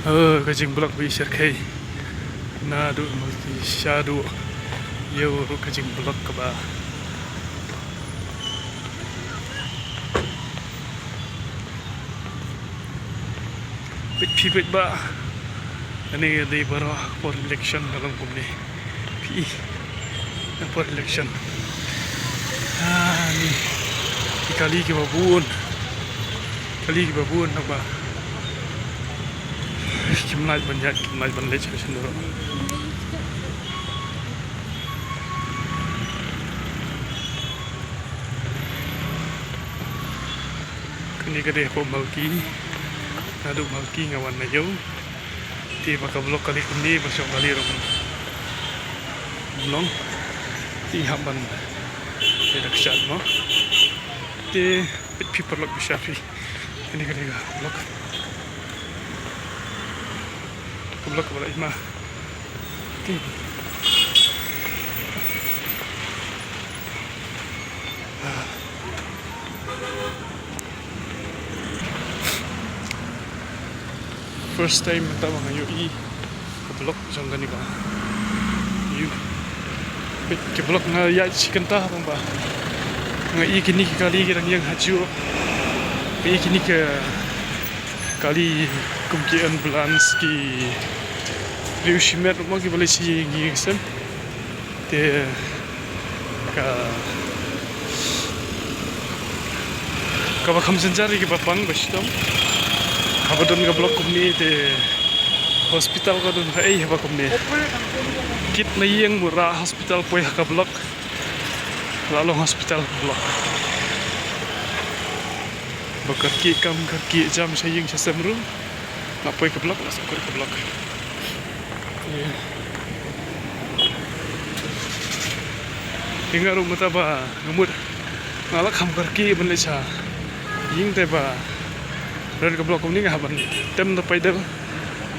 kajing blok bi serkai na du multi shadu yo kajing blok ka ba pit ba ani di baro for election dalam kumni pi for election ni kali ke babun nak ba kimlaj banlej ke sendoro kini kade ko malki nadu malki ngawan na yo ti makablok kali kundi masuk kali rom blong ti haban redaksyan mo ti pit people lok bishafi kini kade ga blok wala ima ti first time tawa ngayo blok jang gani ba yu pit ke blok nga ya chikanta ba nga kini kali kirang yang haju kini ke kali kumki ambulance ki riushimer mo ki boleh si ngi sem te ka ba kham sanjari ki bapang bastom habadon ga blok kumni te hospital ka dun hai haba kumni kit na yang mura hospital poi ka blok lalu hospital blok bakar ki kam ka ki jam saying sa semru na poi ka blok masuk ka blok tinggal rumah taba ngemut ngalak ham karki benlecha ying teba red ke blok ni ngaban tem na paidel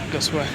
gaswa